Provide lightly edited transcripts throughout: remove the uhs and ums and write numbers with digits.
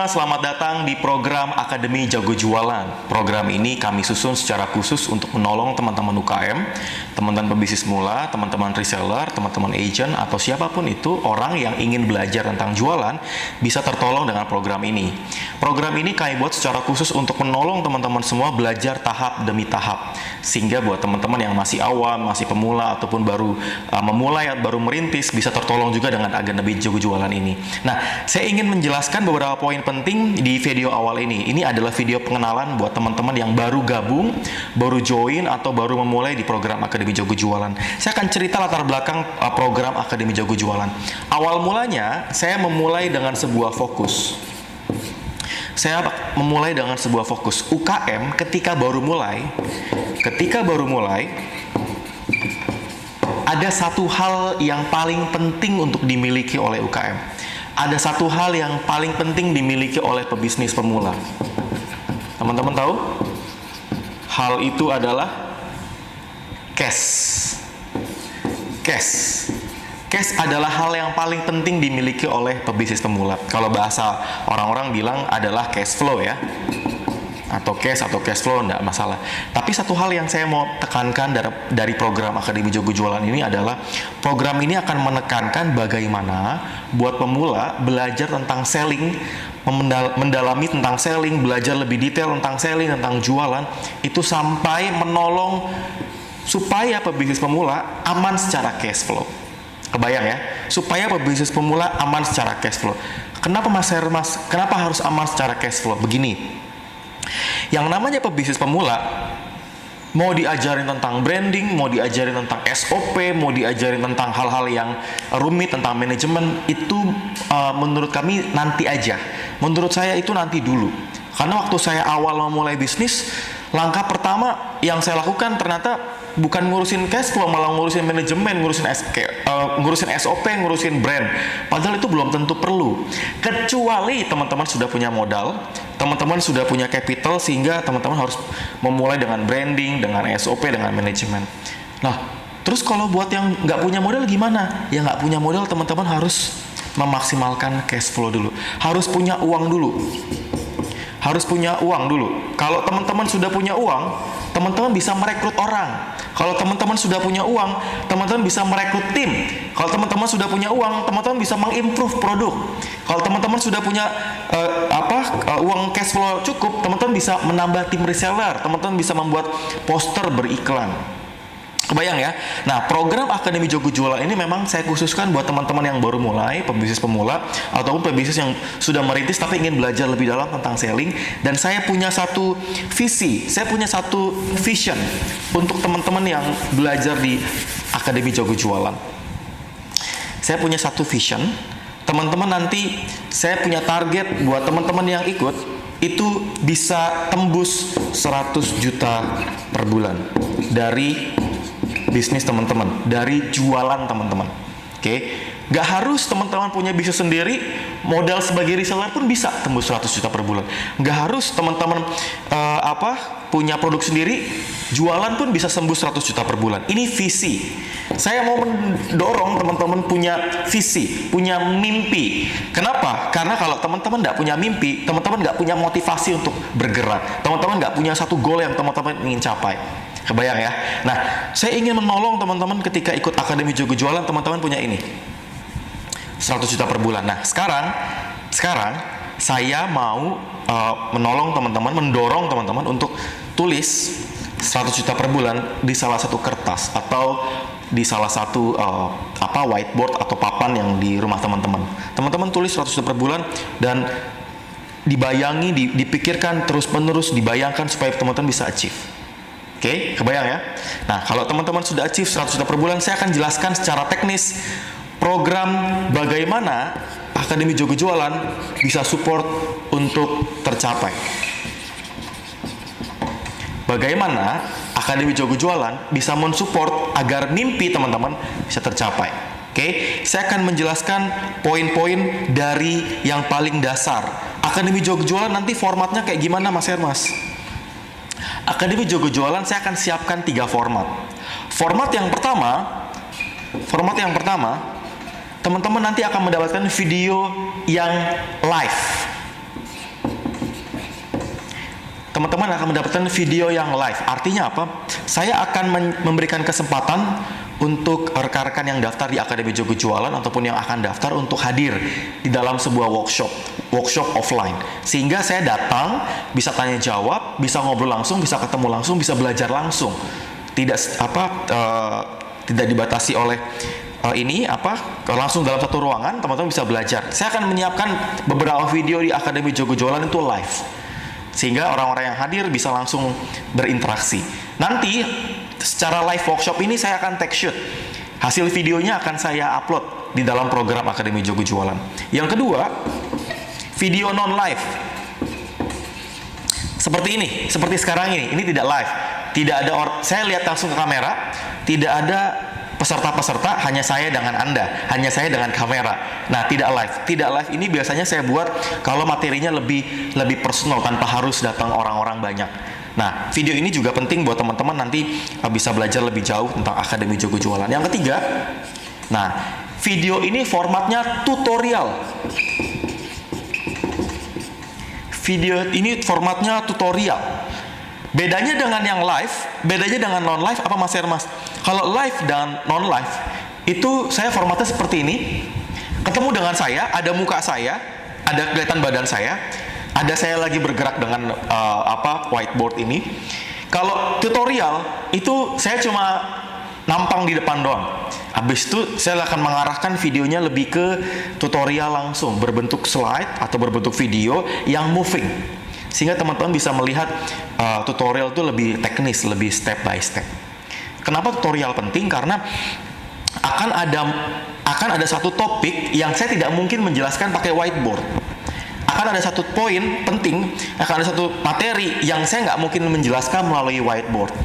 semua, selamat datang di program Akademi Jago Jualan. Program ini kami susun secara khusus untuk menolong teman-teman UKM, teman-teman pebisnis mula, teman-teman reseller, teman-teman agent, atau siapapun itu orang yang ingin belajar tentang jualan bisa tertolong dengan program ini. Program ini kami buat secara khusus untuk menolong teman-teman semua belajar tahap demi tahap. Sehingga buat teman-teman yang masih awam, masih pemula, ataupun baru memulai, baru merintis, bisa tertolong juga dengan Akademi Jago Jualan ini. Nah, saya ingin menjelaskan beberapa poin penting di video awal ini. Ini adalah video pengenalan buat teman-teman yang baru gabung, baru join, atau baru memulai di program Akademi Jago Jualan. Saya akan cerita latar belakang program Akademi Jago Jualan. Awal mulanya, saya memulai dengan sebuah fokus. UKM ketika baru mulai, ada satu hal yang paling penting untuk dimiliki oleh UKM. Ada satu hal yang paling penting dimiliki oleh pebisnis pemula. Teman-teman tahu? Hal itu adalah cash. Cash adalah hal yang paling penting dimiliki oleh pebisnis pemula. Kalau bahasa orang-orang bilang adalah cash flow ya. Atau cash flow, enggak masalah. Tapi satu hal yang saya mau tekankan dari program Akademi Jago Jualan ini adalah program ini akan menekankan bagaimana buat pemula belajar tentang selling, mendalami tentang selling, belajar lebih detail tentang selling, tentang jualan, itu sampai menolong supaya pebisnis pemula aman secara cash flow. Kebayang ya? Supaya pebisnis pemula aman secara cash flow. Kenapa Mas Hermas? Kenapa harus aman secara cash flow? Begini. Yang namanya pebisnis pemula, mau diajarin tentang branding, mau diajarin tentang SOP, mau diajarin tentang hal-hal yang rumit tentang manajemen, itu menurut kami nanti aja. Menurut saya itu nanti dulu. Karena waktu saya awal memulai bisnis, langkah pertama yang saya lakukan ternyata bukan ngurusin cash flow, malah ngurusin manajemen, ngurusin SOP, ngurusin brand. Padahal itu belum tentu perlu. Kecuali teman-teman sudah punya modal, teman-teman sudah punya capital, sehingga teman-teman harus memulai dengan branding, dengan SOP, dengan manajemen. Nah, terus kalau buat yang nggak punya modal gimana? Yang nggak punya modal, teman-teman harus memaksimalkan cash flow dulu. Harus punya uang dulu. Kalau teman-teman sudah punya uang, teman-teman bisa merekrut orang. Kalau teman-teman sudah punya uang, teman-teman bisa merekrut tim. Kalau teman-teman sudah punya uang, teman-teman bisa mengimprove produk. Kalau teman-teman sudah punya uang cash flow cukup, teman-teman bisa menambah tim reseller, teman-teman bisa membuat poster beriklan. Kebayang ya? Nah, program Akademi Jago Jualan ini memang saya khususkan buat teman-teman yang baru mulai, pebisnis pemula, ataupun pebisnis yang sudah merintis tapi ingin belajar lebih dalam tentang selling. Dan saya punya satu visi, saya punya satu vision untuk teman-teman yang belajar di Akademi Jago Jualan. Saya punya satu vision, teman-teman nanti saya punya target buat teman-teman yang ikut, itu bisa tembus 100 juta per bulan dari bisnis teman-teman, dari jualan teman-teman. Oke, nggak harus teman-teman punya bisnis sendiri, modal sebagai reseller pun bisa tembus 100 juta per bulan. Nggak harus teman-teman punya produk sendiri, jualan pun bisa tembus 100 juta per bulan. Ini visi. Saya mau mendorong teman-teman punya visi, punya mimpi. Kenapa? Karena kalau teman-teman nggak punya mimpi, teman-teman nggak punya motivasi untuk bergerak. Teman-teman nggak punya satu goal yang teman-teman ingin capai. Kebayang ya? Nah, saya ingin menolong teman-teman ketika ikut Akademi Jago Jualan, teman-teman punya ini 100 juta per bulan. Nah, sekarang saya mau menolong teman-teman, mendorong teman-teman untuk tulis 100 juta per bulan di salah satu kertas atau di salah satu whiteboard atau papan yang di rumah teman-teman. Teman-teman tulis 100 juta per bulan dan dibayangi, dipikirkan terus-menerus, dibayangkan supaya teman-teman bisa achieve. Oke, kebayang ya? Nah, kalau teman-teman sudah achieve 100 juta per bulan, saya akan jelaskan secara teknis program bagaimana Akademi Jago Jualan bisa support untuk tercapai. Bagaimana Akademi Jago Jualan bisa mensupport agar mimpi teman-teman bisa tercapai. Oke, saya akan menjelaskan poin-poin dari yang paling dasar. Akademi Jago Jualan nanti formatnya kayak gimana, Mas Hermas? Akademi Jago Jualan saya akan siapkan 3 format. Format yang pertama, teman-teman nanti akan mendapatkan video yang live. teman-teman akan mendapatkan video yang live. Artinya apa? Saya akan memberikan kesempatan untuk rekan-rekan yang daftar di Akademi Jago Jualan ataupun yang akan daftar untuk hadir di dalam sebuah workshop offline. Sehingga saya datang, bisa tanya jawab, bisa ngobrol langsung, bisa ketemu langsung, bisa belajar langsung. Tidak dibatasi oleh langsung dalam satu ruangan, teman-teman bisa belajar. Saya akan menyiapkan beberapa video di Akademi Jago Jualan itu live, sehingga orang-orang yang hadir bisa langsung berinteraksi. Nanti secara live workshop ini saya akan take shoot, hasil videonya akan saya upload di dalam program Akademi Jago Jualan. Yang kedua, video non live seperti ini, seperti sekarang ini tidak live, tidak ada saya lihat langsung ke kamera, tidak ada peserta-peserta, hanya saya dengan Anda, hanya saya dengan kamera. Nah, tidak live. Tidak live ini biasanya saya buat kalau materinya lebih personal, tanpa harus datang orang-orang banyak. Nah, video ini juga penting buat teman-teman nanti bisa belajar lebih jauh tentang Akademi Jago Jualan. Yang ketiga, nah, video ini formatnya tutorial. Video ini formatnya tutorial. Bedanya dengan yang live, bedanya dengan non live apa Mas Hermas? Kalau live dan non live itu saya formatnya seperti ini. Ketemu dengan saya, ada muka saya, ada kelihatan badan saya, ada saya lagi bergerak dengan whiteboard ini. Kalau tutorial itu saya cuma nampang di depan doang. Habis itu saya akan mengarahkan videonya lebih ke tutorial langsung, berbentuk slide atau berbentuk video yang moving. Sehingga teman-teman bisa melihat tutorial itu lebih teknis, lebih step by step. Kenapa tutorial penting? Karena akan ada satu topik yang saya tidak mungkin menjelaskan pakai whiteboard. Akan ada satu poin penting, akan ada satu materi yang saya nggak mungkin menjelaskan melalui whiteboard.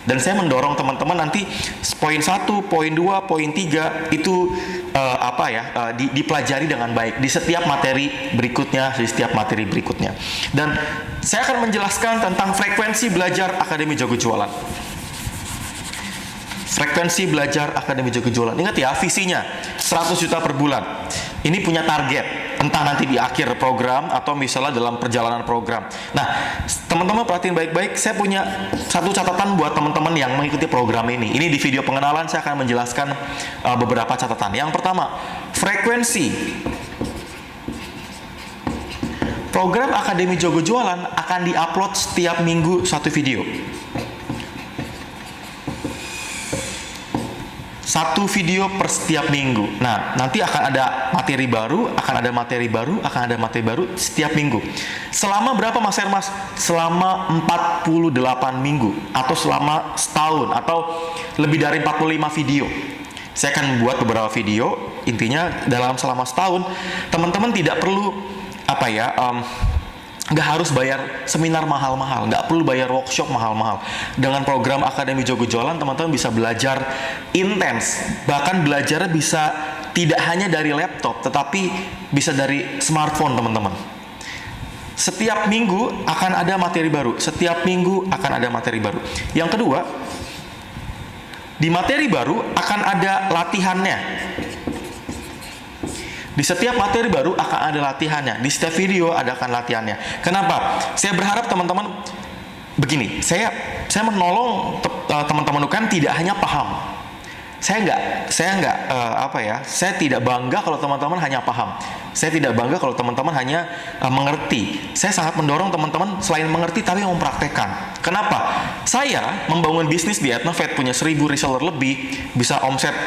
Dan saya mendorong teman-teman nanti poin 1, poin 2, poin 3 itu dipelajari dengan baik di setiap materi berikutnya, Dan saya akan menjelaskan tentang frekuensi belajar Akademi Jago Jualan. Frekuensi belajar Akademi Jago Jualan. Ingat ya, visinya 100 juta per bulan. Ini punya target, entah nanti di akhir program atau misalnya dalam perjalanan program. Nah, teman-teman perhatiin baik-baik, saya punya satu catatan buat teman-teman yang mengikuti program ini. Ini di video pengenalan saya akan menjelaskan beberapa catatan. Yang pertama, frekuensi. Program Akademi Jago Jualan akan diupload setiap minggu satu video. Satu video per setiap minggu. Nah, nanti akan ada materi baru, akan ada materi baru setiap minggu. Selama berapa Mas Hermas? Selama 48 minggu atau selama setahun atau lebih dari 45 video. Saya akan buat beberapa video. Intinya selama setahun teman-teman tidak perlu nggak harus bayar seminar mahal-mahal, nggak perlu bayar workshop mahal-mahal. Dengan program Akademi Jago Jualan, teman-teman bisa belajar intens. Bahkan belajarnya bisa tidak hanya dari laptop, tetapi bisa dari smartphone, teman-teman. Setiap minggu akan ada materi baru. Yang kedua, di materi baru akan ada latihannya. Di setiap materi baru akan ada latihannya. Di setiap video akan latihannya. Kenapa? Saya berharap teman-teman begini. Saya menolong teman-teman UKM tidak hanya paham. Saya tidak bangga kalau teman-teman hanya paham. Saya tidak bangga kalau teman-teman hanya mengerti. Saya sangat mendorong teman-teman selain mengerti tapi mempraktekkan. Kenapa? Saya membangun bisnis di Etnovet, punya 1000 reseller lebih, bisa omset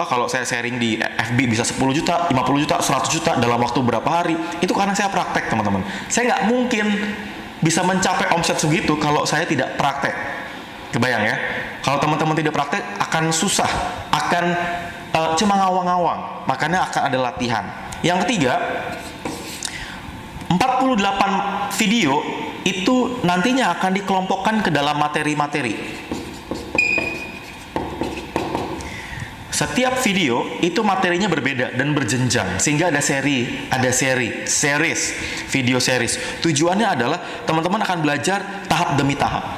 kalau saya sharing di FB bisa 10 juta, 50 juta, 100 juta dalam waktu berapa hari. Itu karena saya praktek, teman-teman. Saya nggak mungkin bisa mencapai omset segitu kalau saya tidak praktek. Kebayang ya? Kalau teman-teman tidak praktek akan susah, akan cuma ngawang-ngawang. Makanya akan ada latihan. Yang ketiga, 48 video itu nantinya akan dikelompokkan ke dalam materi-materi. Setiap video itu materinya berbeda dan berjenjang, sehingga ada series, video series. Tujuannya adalah teman-teman akan belajar tahap demi tahap.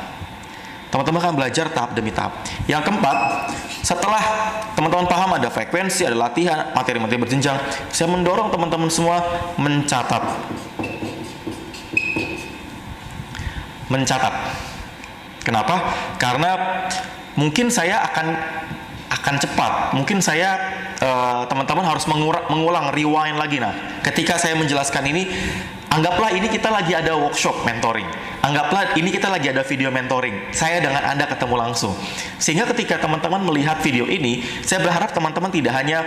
Yang keempat, setelah teman-teman paham ada frekuensi, ada latihan, materi-materi berjenjang, saya mendorong teman-teman semua mencatat. mencatat. Kenapa? Karena mungkin saya akan cepat. Mungkin saya teman-teman harus mengulang rewind lagi. Nah, ketika saya menjelaskan ini, anggaplah ini kita lagi ada workshop mentoring. Anggaplah ini kita lagi ada video mentoring. Saya dengan Anda ketemu langsung. Sehingga ketika teman-teman melihat video ini, saya berharap teman-teman tidak hanya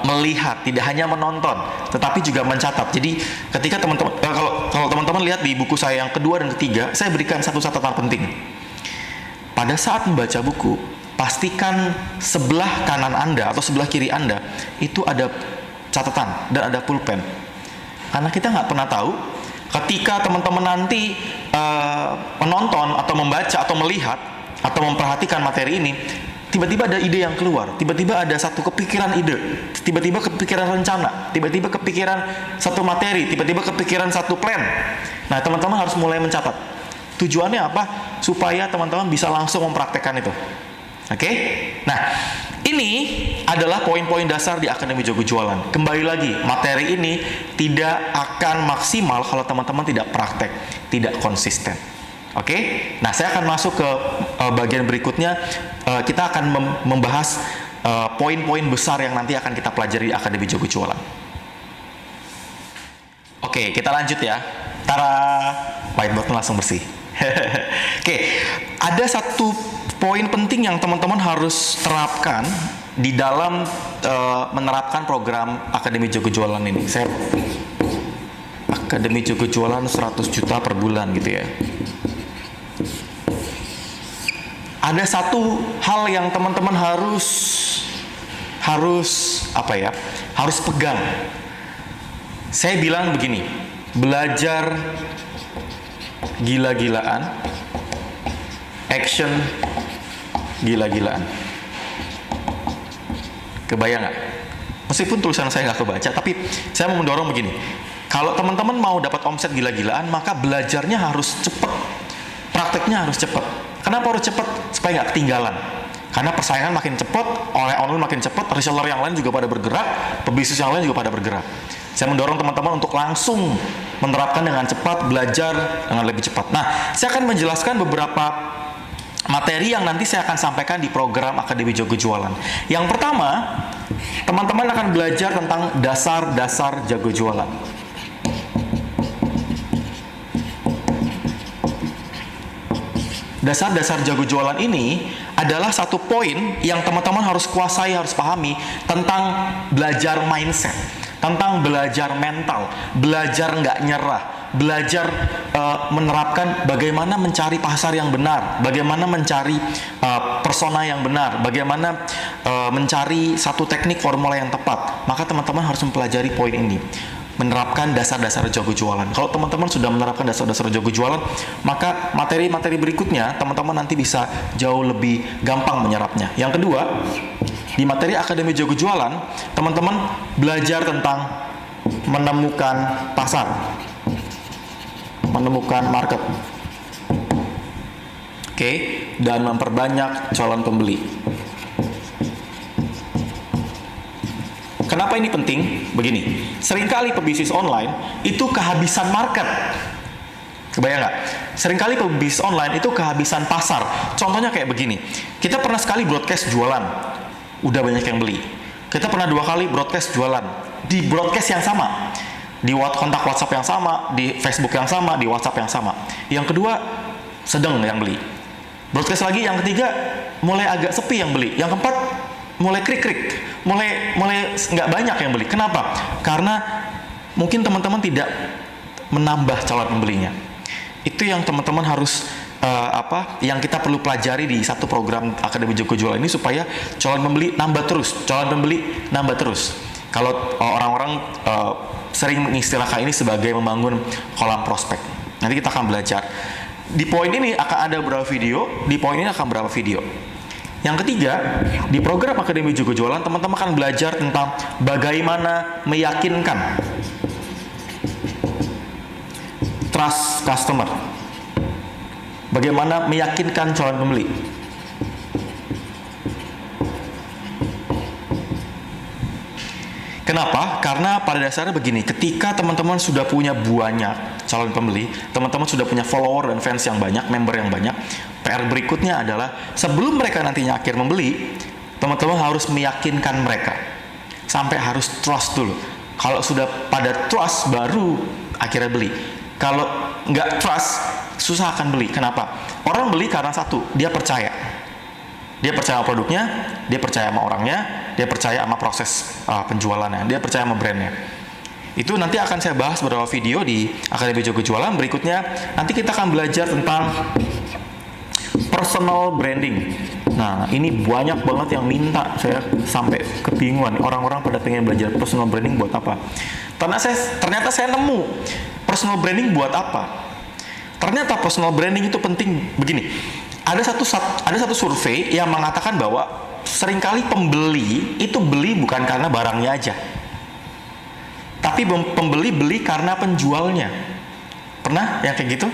melihat, tidak hanya menonton, tetapi juga mencatat. Jadi ketika teman-teman kalau teman-teman lihat di buku saya yang kedua dan ketiga, saya berikan satu catatan penting. Pada saat membaca buku, pastikan sebelah kanan Anda atau sebelah kiri Anda itu ada catatan dan ada pulpen. Karena kita nggak pernah tahu ketika teman-teman nanti menonton atau membaca atau melihat atau memperhatikan materi ini, tiba-tiba ada ide yang keluar, tiba-tiba ada satu kepikiran ide, tiba-tiba kepikiran rencana, tiba-tiba kepikiran satu materi, tiba-tiba kepikiran satu plan. Nah, teman-teman harus mulai mencatat. Tujuannya apa? Supaya teman-teman bisa langsung mempraktekkan itu. Oke? Nah, ini adalah poin-poin dasar di Akademi Jago Jualan. Kembali lagi, materi ini tidak akan maksimal kalau teman-teman tidak praktek, tidak konsisten. Oke? Nah, saya akan masuk ke bagian berikutnya. Kita akan membahas poin-poin besar yang nanti akan kita pelajari di Akademi Jago Jualan. Oke, kita lanjut ya. Tara, whiteboard langsung bersih. Oke, ada satu poin penting yang teman-teman harus terapkan di dalam menerapkan program Akademi Jago Jualan ini. Saya Akademi Jago Jualan 100 juta per bulan gitu ya. Ada satu hal yang teman-teman harus apa ya? Harus pegang. Saya bilang begini, belajar gila-gilaan, action gila-gilaan. Kebayang nggak? Meskipun tulisan saya nggak kebaca, tapi saya mau mendorong begini. Kalau teman-teman mau dapat omset gila-gilaan, maka belajarnya harus cepat, prakteknya harus cepat. Kenapa harus cepat? Supaya nggak ketinggalan. Karena persaingan makin cepat, oleh online makin cepat, reseller yang lain juga pada bergerak, pebisnis yang lain juga pada bergerak. Saya mendorong teman-teman untuk langsung menerapkan dengan cepat, belajar dengan lebih cepat. Nah, saya akan menjelaskan beberapa materi yang nanti saya akan sampaikan di program Akademi Jago Jualan. Yang pertama, teman-teman akan belajar tentang dasar-dasar jago jualan. Dasar-dasar jago jualan ini adalah satu poin yang teman-teman harus kuasai, harus pahami tentang belajar mindset, tentang belajar mental, belajar nggak nyerah, belajar menerapkan bagaimana mencari pasar yang benar, bagaimana mencari persona yang benar, bagaimana mencari satu teknik formula yang tepat. Maka teman-teman harus mempelajari poin ini, menerapkan dasar-dasar jago jualan. Kalau teman-teman sudah menerapkan dasar-dasar jago jualan, maka materi-materi berikutnya teman-teman nanti bisa jauh lebih gampang menyerapnya. Yang kedua, di materi Akademi Jago Jualan, teman-teman belajar tentang menemukan pasar, menemukan market, oke, dan memperbanyak calon pembeli. Kenapa ini penting? Begini, seringkali pebisnis online itu kehabisan market. Kebayang nggak? Seringkali pebisnis online itu kehabisan pasar. Contohnya kayak begini, kita pernah sekali broadcast jualan, udah banyak yang beli. Kita pernah 2 kali broadcast jualan di broadcast yang sama, di kontak WhatsApp yang sama, di Facebook yang sama, di WhatsApp yang sama. Yang kedua sedang yang beli. Broadcast lagi yang ketiga mulai agak sepi yang beli. Yang keempat mulai krik-krik, mulai nggak banyak yang beli. Kenapa? Karena mungkin teman-teman tidak menambah calon pembelinya. Itu yang teman-teman harus yang kita perlu pelajari di satu program Akademi Jago Jualan ini, supaya calon pembeli nambah terus, calon pembeli nambah terus. Kalau orang-orang sering mengistilahkan ini sebagai membangun kolam prospek. Nanti kita akan belajar. Di poin ini akan ada beberapa video, di poin ini akan beberapa video. Yang ketiga, di program Akademi Jago Jualan, teman-teman akan belajar tentang bagaimana meyakinkan trust customer. Bagaimana meyakinkan calon pembeli. Kenapa? Karena pada dasarnya begini, ketika teman-teman sudah punya banyak calon pembeli, teman-teman sudah punya follower dan fans yang banyak, member yang banyak. PR berikutnya adalah sebelum mereka nantinya akhir membeli, teman-teman harus meyakinkan mereka. Sampai harus trust dulu. Kalau sudah pada trust, baru akhirnya beli. Kalau nggak trust, susah akan beli. Kenapa? Orang beli karena satu, dia percaya. Dia percaya sama produknya, dia percaya sama orangnya, dia percaya sama proses penjualannya, dia percaya sama brandnya. Itu nanti akan saya bahas beberapa video di Akademi Jago Jualan. Berikutnya, nanti kita akan belajar tentang personal branding. Nah, ini banyak banget yang minta, saya sampai kebingungan. Orang-orang pada pengen belajar personal branding buat apa? Ternyata saya nemu personal branding buat apa. Ternyata personal branding itu penting begini. Ada satu survei yang mengatakan bahwa seringkali pembeli itu beli bukan karena barangnya aja, tapi pembeli beli karena penjualnya. Pernah yang kayak gitu?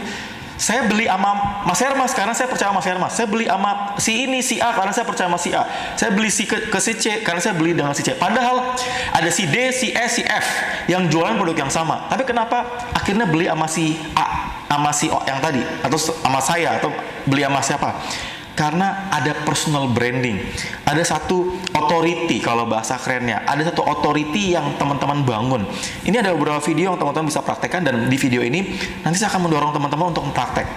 Saya beli sama Mas Hermas karena saya percaya sama Mas Hermas. Saya beli sama si ini, si A karena saya percaya sama si A. Saya beli ke si C karena saya beli dengan si C. Padahal ada si D, si E, si F yang jualan produk yang sama. Tapi kenapa akhirnya beli sama si A, sama si O yang tadi, atau sama saya, atau beli sama siapa? Karena ada personal branding. Ada satu authority, kalau bahasa kerennya. Ada satu authority yang teman-teman bangun. Ini ada beberapa video yang teman-teman bisa praktekkan, dan di video ini nanti saya akan mendorong teman-teman untuk mempraktek.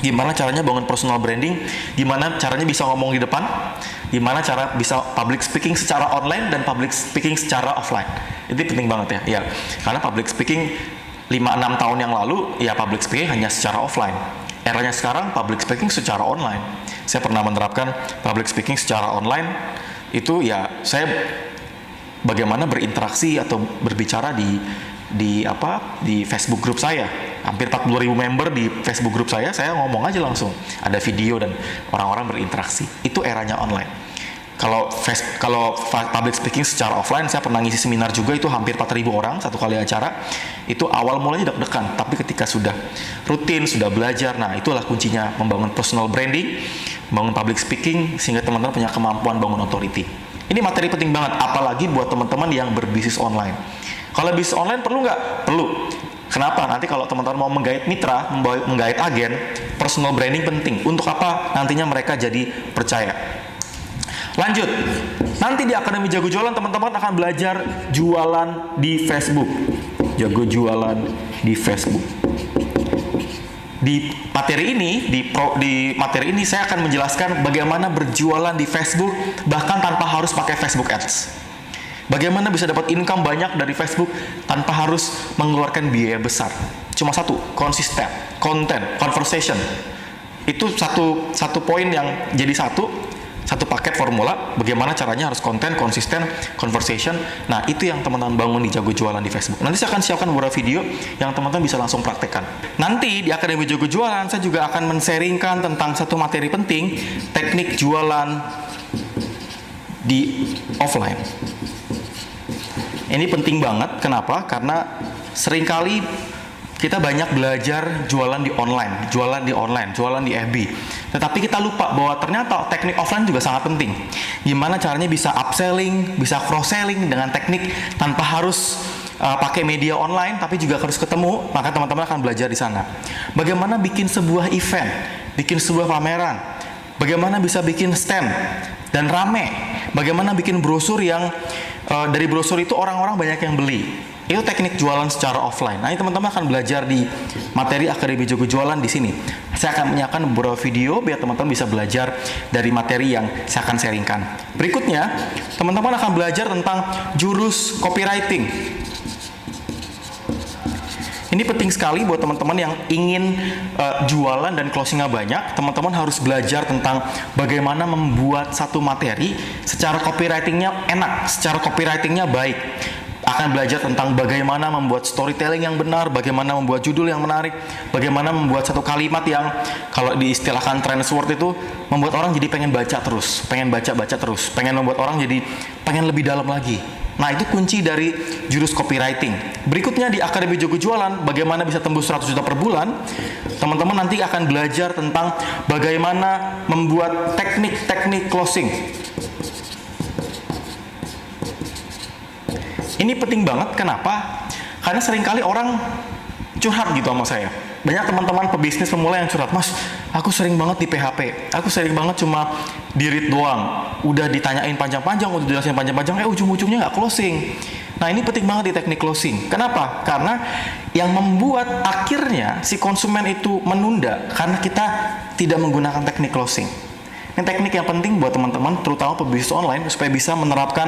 Gimana caranya bangun personal branding, gimana caranya bisa ngomong di depan, gimana cara bisa public speaking secara online dan public speaking secara offline. Itu penting banget ya. Karena public speaking 5-6 tahun yang lalu, ya public speaking hanya secara offline. Eranya sekarang public speaking secara online. Saya pernah menerapkan public speaking secara online. Itu ya saya bagaimana berinteraksi atau berbicara di Facebook grup saya. Hampir 40.000 member di Facebook grup saya ngomong aja langsung. Ada video dan orang-orang berinteraksi. Itu eranya online. Kalau public speaking secara offline, saya pernah ngisi seminar juga, itu hampir 4.000 orang satu kali acara. Itu awal mulanya deg-degan, tapi ketika sudah rutin, sudah belajar, nah itulah kuncinya membangun personal branding, membangun public speaking, sehingga teman-teman punya kemampuan bangun authority. Ini materi penting banget, apalagi buat teman-teman yang berbisnis online. Kalau bisnis online perlu nggak? Perlu. Kenapa? Nanti kalau teman-teman mau menggait mitra, menggait agen, personal branding penting. Untuk apa? Nantinya mereka jadi percaya. Lanjut, nanti di Akademi Jago Jualan teman-teman akan belajar jualan di Facebook. Jago jualan di Facebook. Di materi ini saya akan menjelaskan bagaimana berjualan di Facebook bahkan tanpa harus pakai Facebook Ads. Bagaimana bisa dapat income banyak dari Facebook tanpa harus mengeluarkan biaya besar. Cuma satu, konsisten, konten, conversation. Itu satu poin yang jadi satu paket formula, bagaimana caranya harus konten, konsisten, conversation. Nah, itu yang teman-teman bangun di Jago Jualan di Facebook. Nanti saya akan siapkan beberapa video yang teman-teman bisa langsung praktekkan. Nanti di Akademi Jago Jualan, saya juga akan men-sharingkan tentang satu materi penting, teknik jualan di offline. Ini penting banget, kenapa? Karena seringkali kita banyak belajar jualan di online, jualan di FB. Tetapi kita lupa bahwa ternyata teknik offline juga sangat penting. Gimana caranya bisa upselling, bisa cross-selling dengan teknik tanpa harus pakai media online, tapi juga harus ketemu. Maka teman-teman akan belajar di sana. Bagaimana bikin sebuah event, bikin sebuah pameran. Bagaimana bisa bikin stand dan rame. Bagaimana bikin brosur yang dari brosur itu orang-orang banyak yang beli. Itu teknik jualan secara offline. Nah, teman-teman akan belajar di materi Akademi Jago Jualan di sini. Saya akan menyiapkan beberapa video biar teman-teman bisa belajar dari materi yang saya akan sharingkan. Berikutnya, teman-teman akan belajar tentang jurus copywriting. Ini penting sekali buat teman-teman yang ingin jualan dan closingnya banyak. Teman-teman harus belajar tentang bagaimana membuat satu materi secara copywritingnya enak, secara copywritingnya baik. Akan belajar tentang bagaimana membuat storytelling yang benar, bagaimana membuat judul yang menarik, bagaimana membuat satu kalimat yang kalau diistilahkan trend word itu membuat orang jadi pengen baca terus, pengen baca terus, pengen membuat orang jadi pengen lebih dalam lagi. Nah, itu kunci dari jurus copywriting. Berikutnya di Akademi Jago Jualan, bagaimana bisa tembus 100 juta per bulan. Teman-teman nanti akan belajar tentang bagaimana membuat teknik-teknik closing. Ini penting banget, kenapa? Karena seringkali orang curhat gitu sama saya. Banyak teman-teman pebisnis pemula yang curhat, Mas, aku sering banget di PHP, aku sering banget cuma di-read doang, udah ditanyain panjang-panjang, udah dijelasin panjang-panjang, ujung-ujungnya nggak closing. Nah, ini penting banget di teknik closing. Kenapa? Karena yang membuat akhirnya si konsumen itu menunda karena kita tidak menggunakan teknik closing. Ini teknik yang penting buat teman-teman, terutama pebisnis online, supaya bisa menerapkan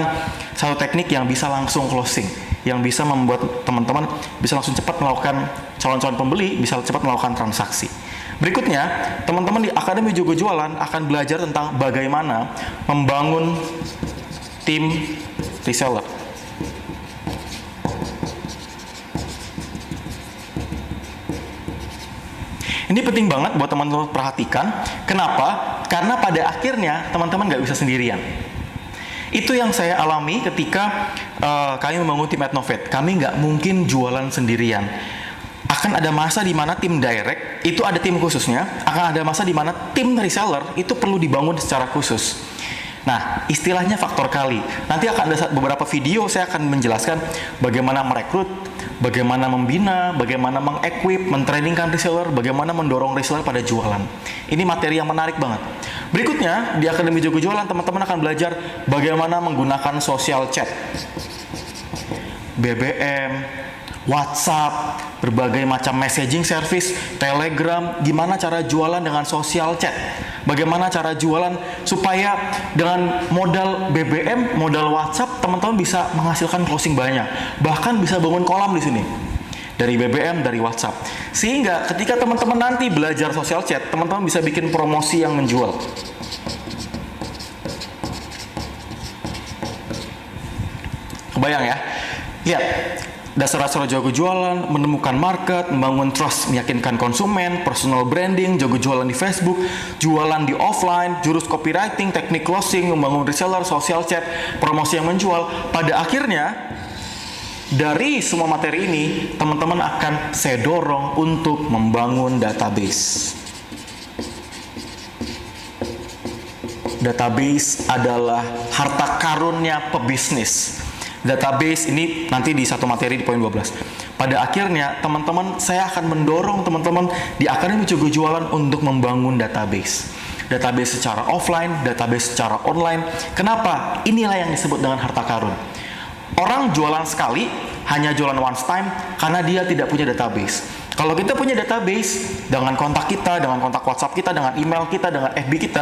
satu teknik yang bisa langsung closing, yang bisa membuat teman-teman bisa langsung cepat melakukan, calon-calon pembeli bisa cepat melakukan transaksi. Berikutnya, teman-teman di Akademi Jago Jualan akan belajar tentang bagaimana membangun tim reseller. Ini penting banget buat teman-teman perhatikan. Kenapa? Karena pada akhirnya teman-teman nggak bisa sendirian. Itu yang saya alami ketika kami membangun tim Adnovate. Kami nggak mungkin jualan sendirian. Akan ada masa di mana tim direct itu ada tim khususnya. Akan ada masa di mana tim reseller itu perlu dibangun secara khusus. Nah, istilahnya faktor kali. Nanti akan ada beberapa video saya akan menjelaskan bagaimana merekrut, bagaimana membina, bagaimana mengequip, mentrainingkan reseller, bagaimana mendorong reseller pada jualan. Ini materi yang menarik banget. Berikutnya, di Akademi Jago Jualan, teman-teman akan belajar bagaimana menggunakan social chat. BBM, WhatsApp, berbagai macam messaging service, Telegram, gimana cara jualan dengan social chat. Bagaimana cara jualan supaya dengan modal BBM, modal WhatsApp, teman-teman bisa menghasilkan closing banyak. Bahkan bisa bangun kolam di sini. Dari BBM, dari WhatsApp. Sehingga ketika teman-teman nanti belajar social chat, teman-teman bisa bikin promosi yang menjual. Kebayang ya? Lihat. Dasar-dasar jago jualan, menemukan market, membangun trust, meyakinkan konsumen, personal branding, jago jualan di Facebook, jualan di offline, jurus copywriting, teknik closing, membangun reseller, social chat, promosi yang menjual. Pada akhirnya, dari semua materi ini, teman-teman akan saya dorong untuk membangun database. Database adalah harta karunnya pebisnis. Database ini nanti di satu materi di poin 12. Pada akhirnya, teman-teman, saya akan mendorong teman-teman di Akademi Jago Jualan untuk membangun database. Database secara offline, database secara online. Kenapa? Inilah yang disebut dengan harta karun. Orang jualan sekali, hanya jualan once time, karena dia tidak punya database. Kalau kita punya database, dengan kontak kita, dengan kontak WhatsApp kita, dengan email kita, dengan FB kita,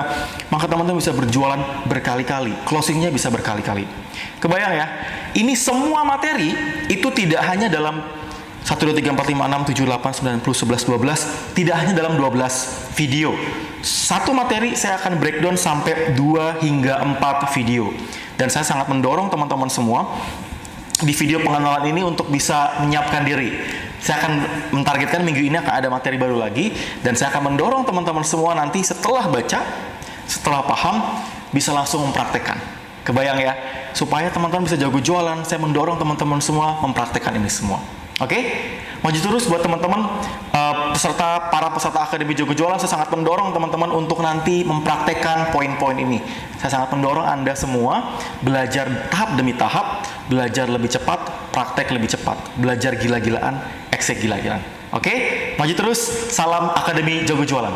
maka teman-teman bisa berjualan berkali-kali. Closingnya bisa berkali-kali. Kebayang ya? Ini semua materi, itu tidak hanya dalam 1, 2, 3, 4, 5, 6, 7, 8, 9, 10, 11, 12, tidak hanya dalam 12 video. Satu materi saya akan breakdown sampai 2 hingga 4 video. Dan saya sangat mendorong teman-teman semua di video pengenalan ini untuk bisa menyiapkan diri. Saya akan mentargetkan minggu ini akan ada materi baru lagi, dan saya akan mendorong teman-teman semua nanti setelah baca, setelah paham, bisa langsung mempraktekkan. Kebayang ya? Supaya teman-teman bisa jago jualan, saya mendorong teman-teman semua mempraktekkan ini semua. Oke? Maju terus buat teman-teman para peserta Akademi Jago Jualan, saya sangat mendorong teman-teman untuk nanti mempraktekkan poin-poin ini. Saya sangat mendorong Anda semua belajar tahap demi tahap, belajar lebih cepat, praktek lebih cepat, belajar gila-gilaan, eksek gila-gilaan. Oke? Maju terus, salam Akademi Jago Jualan.